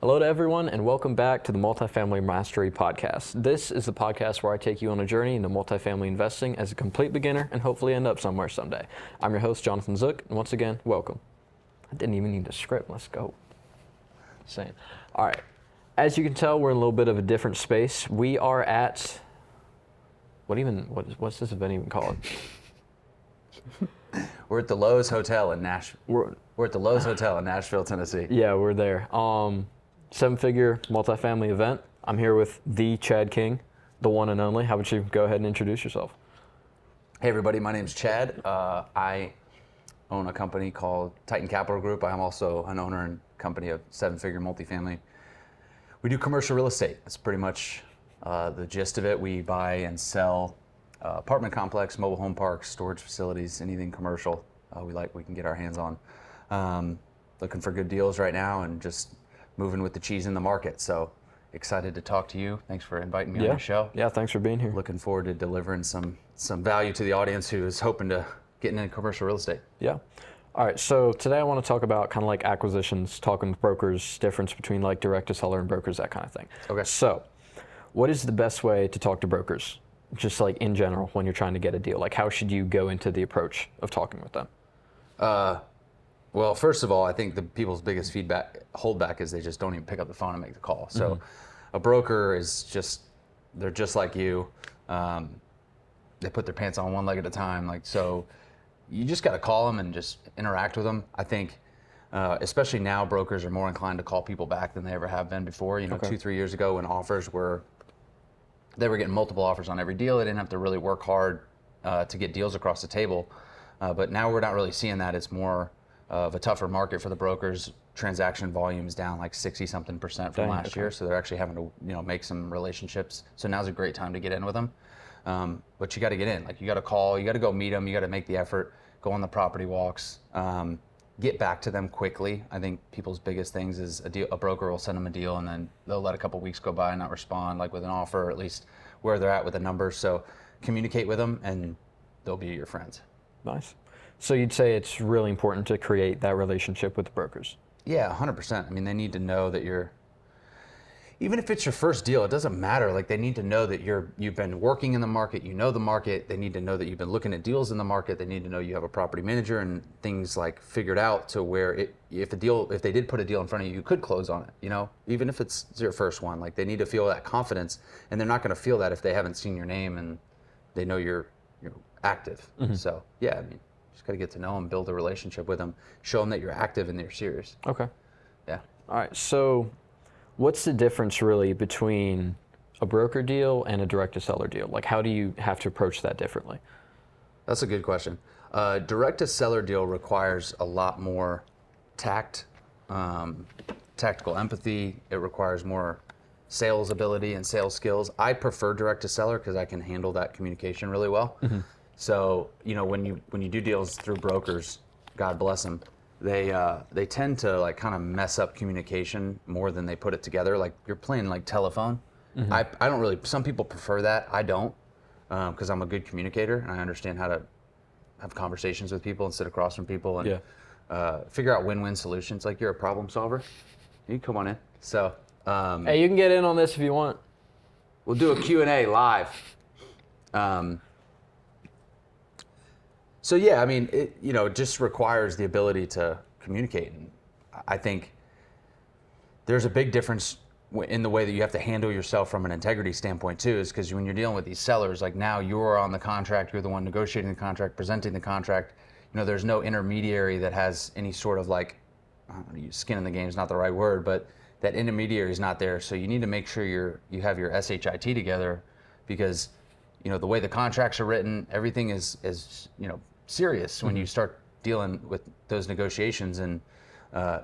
Hello to everyone, and welcome back to the Multifamily Mastery Podcast. This is the podcast where I take you on a journey into multifamily investing as a complete beginner and hopefully end up somewhere someday. I'm your host, Jonathan Zook, and once again, welcome. I didn't even need a script. Let's go. Saying. All right. As you can tell, we're in a little bit of a different space. We are at what's this event even called? We're at the Lowe's Hotel in Nashville. We're at the Lowe's Hotel in Nashville, Tennessee. Yeah, we're there. Seven-figure multifamily event. I'm here with the Chad King, the one and only. How about you go ahead and introduce yourself? Hey everybody, my name's Chad. I own a company called Titan Capital Group. I'm also an owner and company of seven-figure multifamily. We do commercial real estate. That's pretty much the gist of it. We buy and sell apartment complex, mobile home parks, storage facilities, anything commercial we can get our hands on. Looking for good deals right now and just moving with the cheese in the market. So excited to talk to you. Thanks for inviting me on your show. Yeah, thanks for being here. Looking forward to delivering some value to the audience who is hoping to get into commercial real estate. Yeah. All right, so today I want to talk about kind of like acquisitions, talking with brokers, difference between like direct to seller and brokers, that kind of thing. Okay. So what is the best way to talk to brokers, just like in general, when you're trying to get a deal? Like how should you go into the approach of talking with them? Well, first of all, I think the people's biggest holdback is they just don't even pick up the phone and make the call. So a broker is they're just like you. They put their pants on one leg at a time. So you just got to call them and just interact with them. I think, especially now, brokers are more inclined to call people back than they ever have been before. 2-3 years ago when they were getting multiple offers on every deal. They didn't have to really work hard to get deals across the table. But now we're not really seeing that. It's more of a tougher market for the brokers. Transaction volume is down like 60-something% from last year. So they're actually having to, make some relationships. So now's a great time to get in with them. But you got to get in. You got to call, you got to go meet them, you got to make the effort, go on the property walks, get back to them quickly. I think people's biggest things is a broker will send them a deal and then they'll let a couple weeks go by and not respond with an offer, or at least where they're at with the numbers. So communicate with them and they'll be your friends. Nice. So you'd say it's really important to create that relationship with the brokers? Yeah, 100%. I mean, they need to know that even if it's your first deal, it doesn't matter. They need to know that you've been working in the market, you know the market. They need to know that you've been looking at deals in the market. They need to know you have a property manager and things figured out to where if they did put a deal in front of you, you could close on it, even if it's your first one. They need to feel that confidence, and they're not going to feel that if they haven't seen your name and they know you're active. So, yeah, I mean, just got to get to know them, build a relationship with them, show them that you're active and they're serious. Okay. Yeah. All right. So what's the difference really between a broker deal and a direct to seller deal? How do you have to approach that differently? That's a good question. Direct to seller deal requires a lot more tact, tactical empathy. It requires more sales ability and sales skills. I prefer direct to seller because I can handle that communication really well. So, when you do deals through brokers, God bless them, they tend to kind of mess up communication more than they put it together. You're playing telephone. I don't really, some people prefer that. I don't, because I'm a good communicator and I understand how to have conversations with people and sit across from people and figure out win-win solutions. You're a problem solver. You can come on in. So, hey, you can get in on this if you want. We'll do a Q&A live. So yeah, I mean, it just requires the ability to communicate. And I think there's a big difference in the way that you have to handle yourself from an integrity standpoint too, is because when you're dealing with these sellers, now you're on the contract, you're the one negotiating the contract, presenting the contract. There's no intermediary that has any sort of I don't know, skin in the game is not the right word, but that intermediary is not there. So you need to make sure you have your SHIT together, because the way the contracts are written, everything is serious when you start dealing with those negotiations. And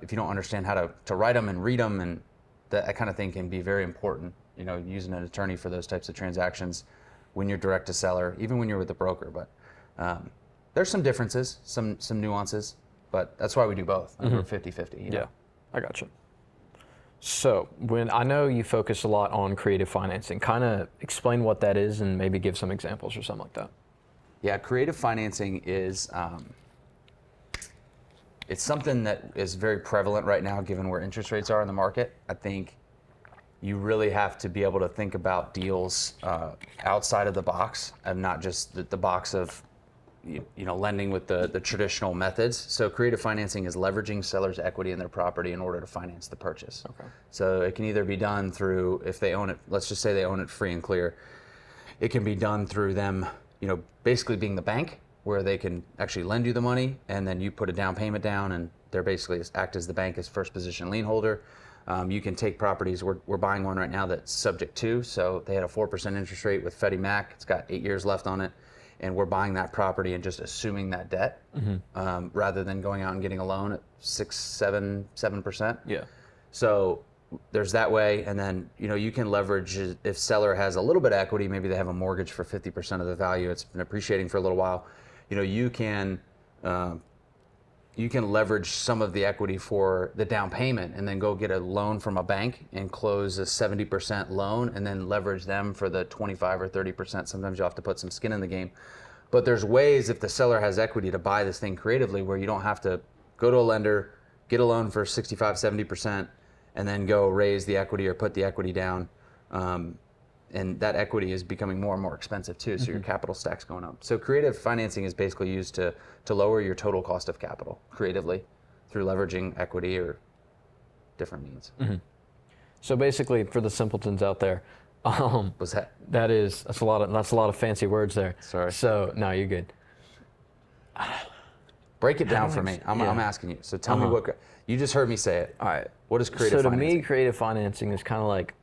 if you don't understand how to write them and read them, and that kind of thing can be very important, using an attorney for those types of transactions when you're direct to seller, even when you're with the broker. But there's some differences, some nuances, but that's why we do both. We're 50-50. Yeah, I got you. So when I know you focus a lot on creative financing, kind of explain what that is and maybe give some examples or something like that. Yeah, creative financing is it's something that is very prevalent right now, given where interest rates are in the market. I think you really have to be able to think about deals outside of the box and not just the box of lending with the traditional methods. So creative financing is leveraging sellers' equity in their property in order to finance the purchase. Okay. So it can either be done through, if they own it, let's just say they own it free and clear, it can be done through them, basically being the bank, where they can actually lend you the money and then you put a down payment down and they're basically act as the bank as first position lien holder. You can take properties, we're buying one right now that's subject to, so they had a 4% interest rate with Freddie Mac. It's got 8 years left on it. And we're buying that property and just assuming that debt rather than going out and getting a loan at 7%. Yeah. So there's that way. And then, you can leverage if seller has a little bit of equity, maybe they have a mortgage for 50% of the value. It's been appreciating for a little while. You can leverage some of the equity for the down payment and then go get a loan from a bank and close a 70% loan and then leverage them for the 25 or 30%. Sometimes you'll have to put some skin in the game. But there's ways, if the seller has equity, to buy this thing creatively where you don't have to go to a lender, get a loan for 65, 70%, and then go raise the equity or put the equity down. And that equity is becoming more and more expensive too, so your capital stack's going up. So creative financing is basically used to lower your total cost of capital creatively through leveraging equity or different means. So basically, for the simpletons out there, What's that? that's a lot of fancy words there. Sorry. So no, you're good. Break it down for me. I'm asking you. So tell me what you just heard me say it. All right. What is creative So to financing? me, creative financing is kind of like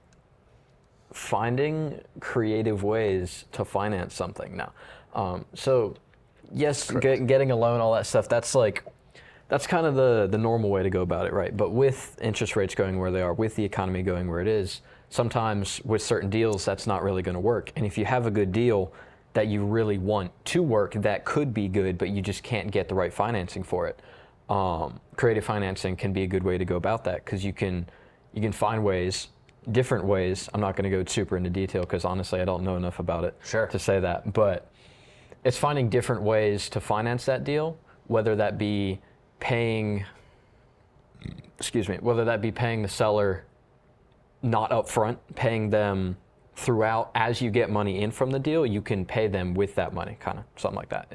finding creative ways to finance something now. So yes, getting a loan, all that stuff, that's kind of the normal way to go about it, right? But with interest rates going where they are, with the economy going where it is, sometimes with certain deals, that's not really going to work. And if you have a good deal that you really want to work, that could be good, but you just can't get the right financing for it. Creative financing can be a good way to go about that, because you can find ways, different ways. I'm not going to go super into detail because honestly I don't know enough about it to say that, but it's finding different ways to finance that deal, whether that be paying the seller not upfront, paying them throughout as you get money in from the deal. You can pay them with that money, kind of something like that.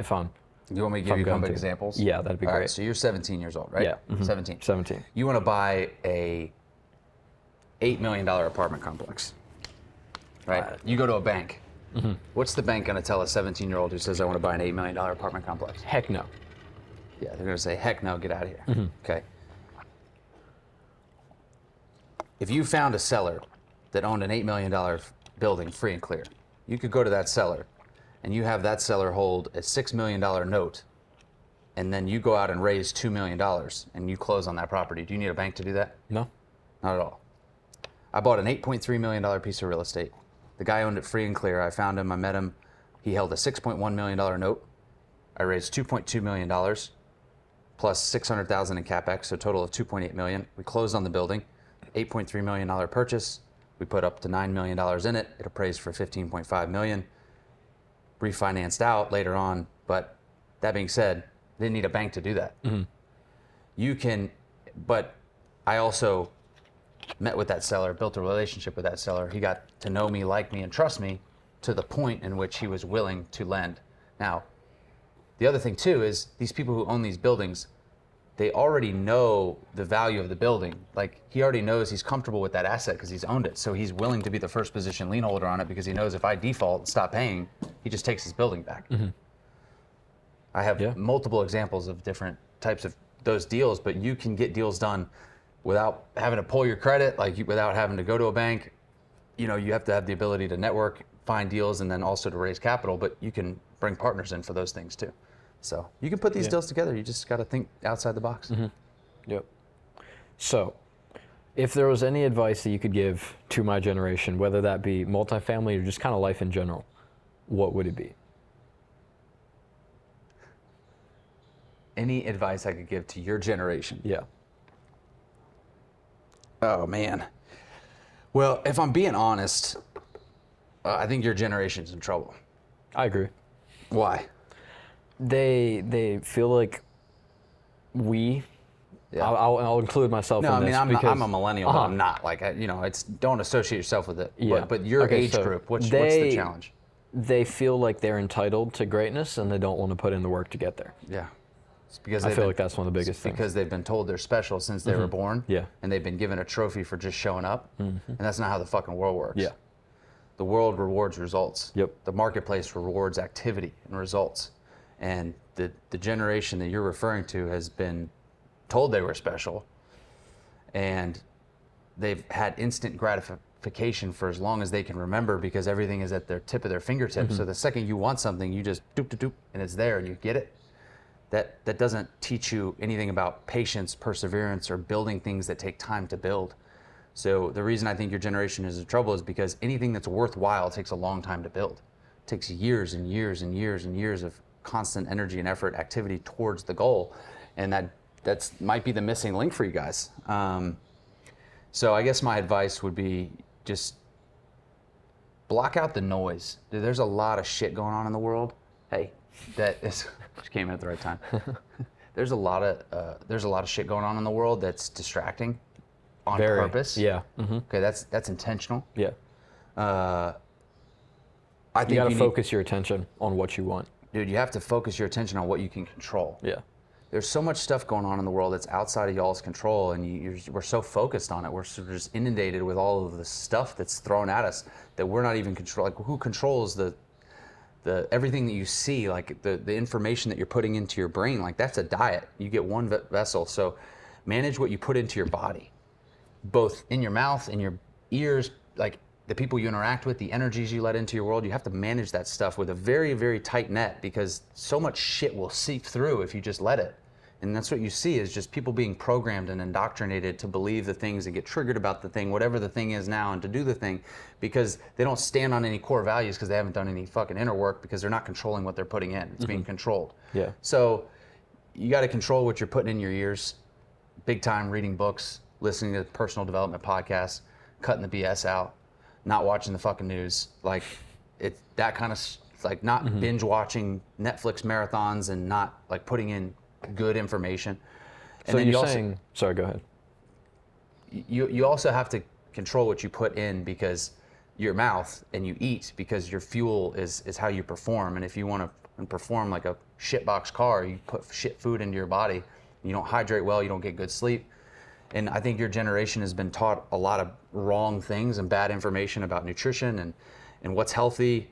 You want me to give you a couple examples? Yeah, that'd be All great. right, so you're 17 years old, right? Yeah. 17. You want to buy a $8 million apartment complex, right? You go to a bank. What's the bank going to tell a 17-year-old who says, I want to buy an $8 million apartment complex? Heck no. Yeah, they're going to say, heck no, get out of here. Okay. If you found a seller that owned an $8 million building free and clear, you could go to that seller and you have that seller hold a $6 million note, and then you go out and raise $2 million and you close on that property. Do you need a bank to do that? No. Not at all. I bought an $8.3 million piece of real estate. The guy owned it free and clear. I found him, I met him. He held a $6.1 million note. I raised $2.2 million plus $600,000 in CapEx, so a total of $2.8 million. We closed on the building, $8.3 million purchase. We put up to $9 million in it. It appraised for $15.5 million. Refinanced out later on, but that being said, didn't need a bank to do that. But I also met with that seller, built a relationship with that seller. He got to know me, like me, and trust me to the point in which he was willing to lend. Now, the other thing too is these people who own these buildings, they already know the value of the building. Like, he already knows, he's comfortable with that asset because he's owned it. So he's willing to be the first position lien holder on it because he knows if I default and stop paying, he just takes his building back. I have multiple examples of different types of those deals, but you can get deals done without having to pull your credit, without having to go to a bank. You have to have the ability to network, find deals, and then also to raise capital, but you can bring partners in for those things too. So you can put these deals together. You just got to think outside the box. Yep. So if there was any advice that you could give to my generation, whether that be multifamily or just kind of life in general, what would it be? Any advice I could give to your generation? Yeah. Oh, man. Well, if I'm being honest, I think your generation's in trouble. I agree. Why? They feel like we Yeah. I'll include myself No, in I mean this I'm because I'm a millennial, but I'm not like it's don't associate yourself with it. Yeah. But your Okay, age so group, what's the challenge? they feel like they're entitled to greatness and they don't want to put in the work to get there. Yeah. It's because I feel like that's one of the biggest things. because they've been told they're special since they were born. Yeah. And they've been given a trophy for just showing up. And that's not how the fucking world works. Yeah. The world rewards results. Yep. The marketplace rewards activity and results. And the generation that you're referring to has been told they were special, and they've had instant gratification for as long as they can remember because everything is at their tip of their fingertips. So the second you want something, you just doop doop doop, and it's there and you get it. That doesn't teach you anything about patience, perseverance, or building things that take time to build. So the reason I think your generation is in trouble is because anything that's worthwhile takes a long time to build. It takes years and years and years and years of constant energy and effort, activity towards the goal, and that's might be the missing link for you guys. So I guess my advice would be just block out the noise. Dude, there's a lot of shit going on in the world. Hey, that is just came in at the right time. There's a lot of shit going on in the world that's distracting on purpose. Yeah. Okay, that's intentional. Yeah. I think You got to focus your attention on what you want. dude, you have to focus your attention on what you can control. Yeah. There's so much stuff going on in the world that's outside of y'all's control, and we're so focused on it. We're just inundated with all of the stuff that's thrown at us that we're not even control. Like, who controls the everything that you see? Like the information that you're putting into your brain. Like, that's a diet. You get one vessel. So manage what you put into your body, both in your mouth, in your ears, like the people you interact with, the energies you let into your world. You have to manage that stuff with a very, very tight net, because so much shit will seep through if you just let it. And that's what you see, is just people being programmed and indoctrinated to believe the things and get triggered about the thing, whatever the thing is now, and to do the thing because they don't stand on any core values, because they haven't done any fucking inner work, because they're not controlling what they're putting in. It's being controlled. Yeah. So you got to control what you're putting in your ears. Big time reading books, listening to personal development podcasts, cutting the BS out, not watching the fucking news. Like, it's that kind of, like, not binge watching Netflix marathons, and not like putting in good information. And So then you're saying, sorry, go ahead. you also have to control what you put in, because your mouth, and you eat because your fuel is how you perform. And if you want to perform like a shitbox car, you put shit food into your body, you don't hydrate well, you don't get good sleep. And I think your generation has been taught a lot of wrong things and bad information about nutrition and what's healthy,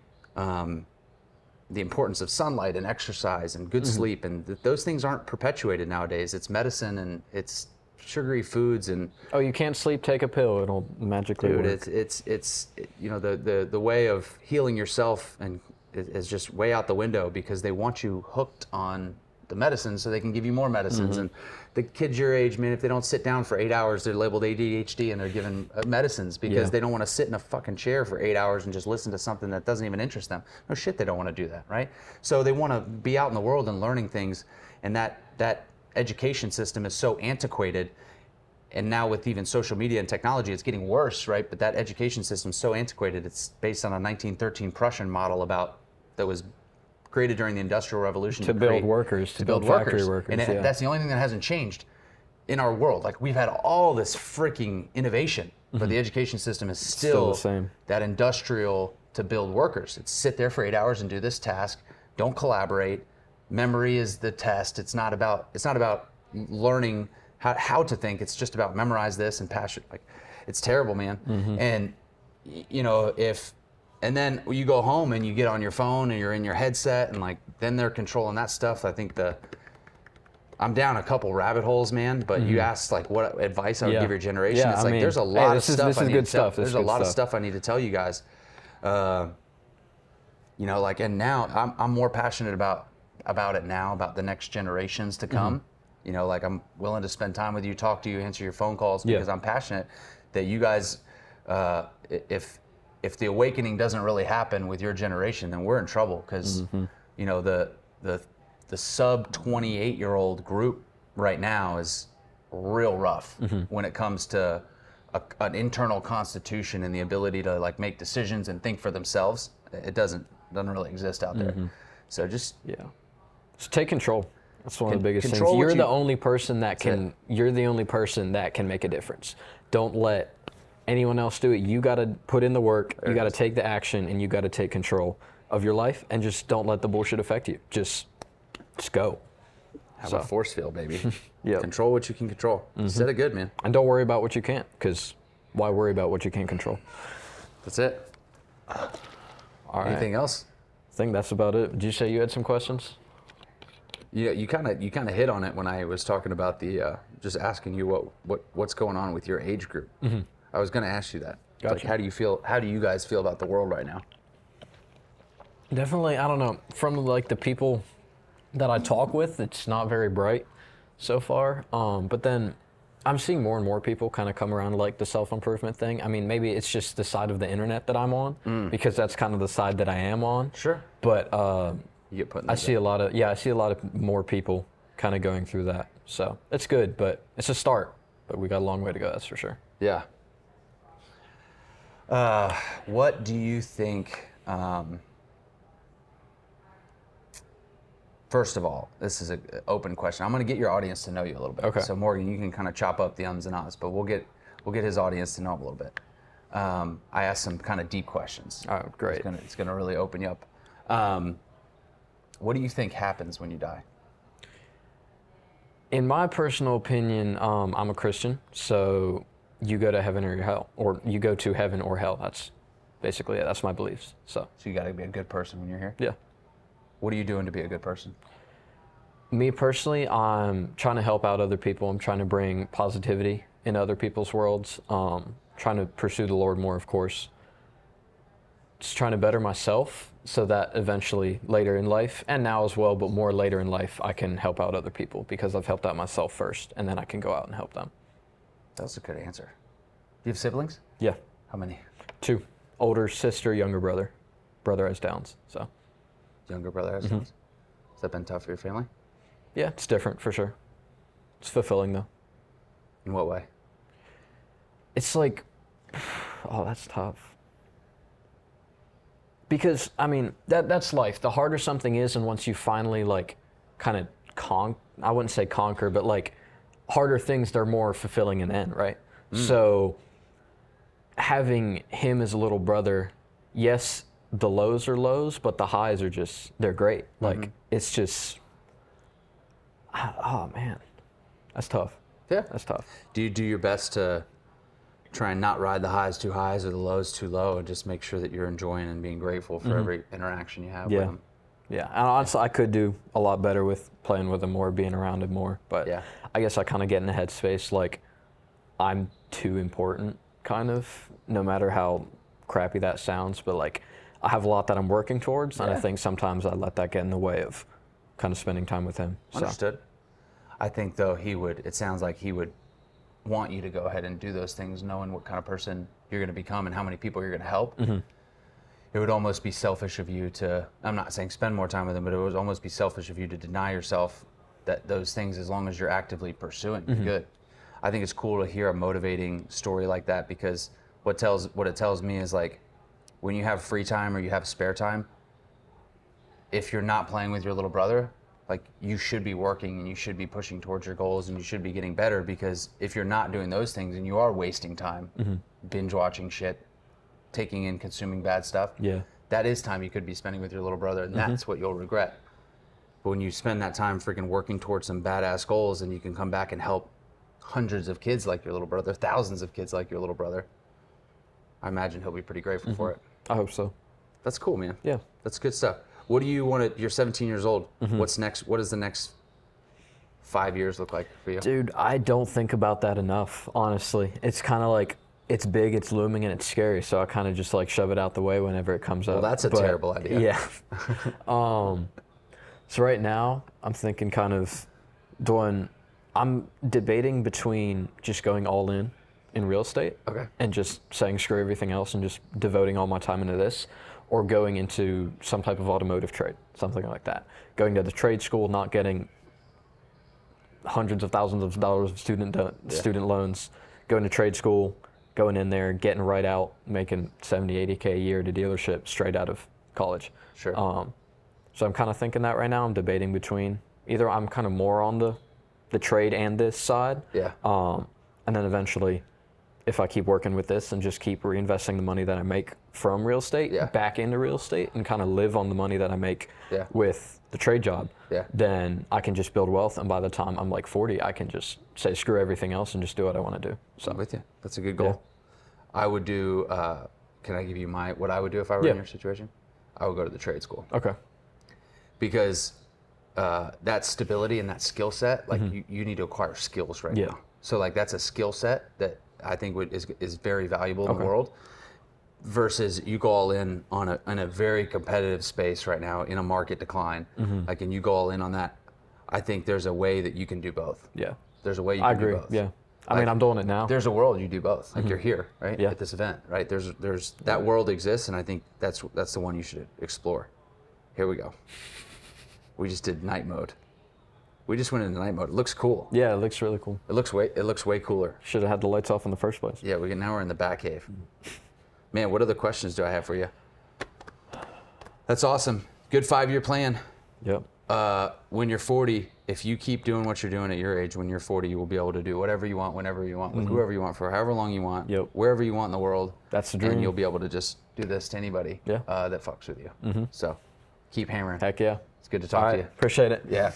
the importance of sunlight and exercise and good sleep, and those things aren't perpetuated nowadays. It's medicine, and it's sugary foods, and Oh, you can't sleep, take a pill, it'll magically dude, work. it's you know, the way of healing yourself and is just way out the window, because they want you hooked on the medicine so they can give you more medicines. And the kids your age, man, if they don't sit down for 8 hours, they're labeled ADHD, and they're given medicines because they don't want to sit in a fucking chair for 8 hours and just listen to something that doesn't even interest them. No shit, they don't want to do that, right? So they want to be out in the world and learning things, and that education system is so antiquated. And now with even social media and technology, it's getting worse, right? But that education system is so antiquated. It's based on a 1913 Prussian model that was created during the Industrial Revolution To build workers, to build factory workers. And yeah. that's the only thing that hasn't changed in our world. Like, we've had all this freaking innovation, but the education system is still the same. that industrial to build workers. It's sit there for 8 hours and do this task. Don't collaborate. Memory is the test. It's not about learning how to think. It's just about memorize this and passion. Like, it's terrible, man. And you know, and then you go home and you get on your phone and you're in your headset, and like, then they're controlling that stuff. I think I'm down a couple rabbit holes, man, but you asked like what advice I would give your generation. Yeah, it's I like, mean, there's a lot of stuff. This is good stuff. There's a lot of stuff I need to tell you guys. You know, like, and now I'm more passionate about it now, about the next generations to come. You know, like, I'm willing to spend time with you, talk to you, answer your phone calls, because I'm passionate that you guys, if the awakening doesn't really happen with your generation, then we're in trouble, because you know, the sub 28-year-old group right now is real rough when it comes to an internal constitution and the ability to like make decisions and think for themselves. It doesn't really exist out there. So just So take control. That's one of the biggest things. control what You're the you- only person that That's can. it. You're the only person that can make a difference. Don't let anyone else do it. You got to put in the work. There You it got to is. take the action, and you got to take control of your life. And just don't let the bullshit affect you. Just go. Have So. a force field, baby. Yep. Control what you can control. Said it good, man. And don't worry about what you can't, because why worry about what you can't control? That's it. All right. Anything else? I think that's about it. Did you say you had some questions? Yeah, you kind of hit on it when I was talking about the just asking you what's going on with your age group. I was going to ask you that. Gotcha. Like, how do you feel? How do you guys feel about the world right now? Definitely, I don't know. From like the people that I talk with, it's not very bright so far. But then I'm seeing more and more people kind of come around to like the self-improvement thing. I mean, maybe it's just the side of the internet that I'm on because that's kind of the side that I am on. Sure. But You get put in I there. see a lot of more people kind of going through that. So it's good, but it's a start. But we got a long way to go, that's for sure. Yeah. What do you think? First of all, this is an open question. I'm going to get your audience to know you a little bit. Okay. So Morgan, you can kind of chop up the ums and ahs, but we'll get his audience to know him a little bit. I asked some kind of deep questions. Oh, great. It's gonna really open you up. What do you think happens when you die? In my personal opinion, I'm a Christian, so you go to heaven or hell, or you go to heaven or hell. That's basically it. That's my beliefs. So So you got to be a good person when you're here. yeah. What are you doing to be a good person? Me personally, I'm trying to help out other people. I'm trying to bring positivity in other people's worlds. Trying to pursue the Lord more, of course. Just trying to better myself so that eventually later in life, and now as well, but more later in life, I can help out other people because I've helped out myself first, and then I can go out and help them. That was a good answer. Do you have siblings? Yeah. How many? 2. Older sister, younger brother. Brother has Downs, so. Younger brother has sons? Has that been tough for your family? Yeah, it's different for sure. It's fulfilling though. In what way? It's like, oh, that's tough. Because, I mean, that's life. The harder something is, and once you finally like kind of I wouldn't say conquer, but like harder things, they're more fulfilling in the end, right? So having him as a little brother, yes, the lows are lows, but the highs are just, they're great. Like, it's just, oh man, that's tough. Yeah. That's tough. Do you do your best to try and not ride the highs too high or the lows too low, and just make sure that you're enjoying and being grateful for every interaction you have with them? Yeah, and honestly, I could do a lot better with playing with him more, being around him more, but Yeah. I guess I kind of get in the headspace like I'm too important, kind of, no matter how crappy that sounds, but like I have a lot that I'm working towards, and I Yeah. think sometimes I let that get in the way of kind of spending time with him. So. Understood. I think though it sounds like he would want you to go ahead and do those things, knowing what kind of person you're going to become and how many people you're going to help. It would almost be selfish of you to, I'm not saying spend more time with him, but it would almost be selfish of you to deny yourself that those things, as long as you're actively pursuing. Good. I think it's cool to hear a motivating story like that, because what it tells me is like, when you have free time or you have spare time, if you're not playing with your little brother, like, you should be working and you should be pushing towards your goals and you should be getting better, because if you're not doing those things and you are wasting time, binge watching shit, taking in, consuming bad stuff, Yeah. that is time you could be spending with your little brother, and that's what you'll regret. But when you spend that time freaking working towards some badass goals, and you can come back and help hundreds of kids like your little brother, thousands of kids like your little brother, I imagine he'll be pretty grateful for it. I hope so. That's cool, man. Yeah. That's good stuff. What do you want to, you're 17 years old. What's next? What does the next 5 years look like for you? Dude, I don't think about that enough, honestly. It's kind of like, it's big, it's looming, and it's scary, so I kind of just like shove it out the way whenever it comes up. Well, that's a terrible idea. Yeah. So right now, I'm thinking kind of I'm debating between just going all in real estate. Okay. And just saying screw everything else and just devoting all my time into this, or going into some type of automotive trade, something like that. Going to the trade school, not getting hundreds of thousands of dollars of student loans, going to trade school, going in there, getting right out, making 70, 80K a year at a dealership straight out of college. Sure. So I'm kind of thinking that right now. I'm debating between either I'm kind of more on the trade and this side. Yeah. And then eventually, if I keep working with this and just keep reinvesting the money that I make from real estate Yeah. back into real estate and kind of live on the money that I make Yeah. with the trade job, Yeah. then I can just build wealth. And by the time I'm like 40, I can just say screw everything else and just do what I want to do. So I'm with you. That's a good goal. I would do, can I give you what I would do if I were Yeah. in your situation? I would go to the trade school. Okay. Because that stability and that skill set, like you need to acquire skills right Yeah. now. So like that's a skill set that I think is very valuable in the world. Versus you go all in on a very competitive space right now in a market decline. Like, and you go all in on that. I think there's a way that you can do both. Yeah. There's a way you I can agree. do both. Yeah. I mean, I'm doing it now. There's a world you do both. Like you're here, right? Yeah. At this event, right? There's that world exists, and I think that's the one you should explore. Here we go. We just did night mode. We just went into night mode. It looks cool. Yeah, it looks really cool. It looks way cooler. Should have had the lights off in the first place. Yeah, now we're in the back cave. Man, what other questions do I have for you? That's awesome. Good 5-year plan. Yep. When you're 40, if you keep doing what you're doing at your age, when you're 40, you will be able to do whatever you want, whenever you want, with whoever you want, for however long you want, Yep. wherever you want in the world. That's the dream. And you'll be able to just do this to anybody that fucks with you. So keep hammering. Heck yeah. It's good to All talk right. to you. Appreciate it. Yeah.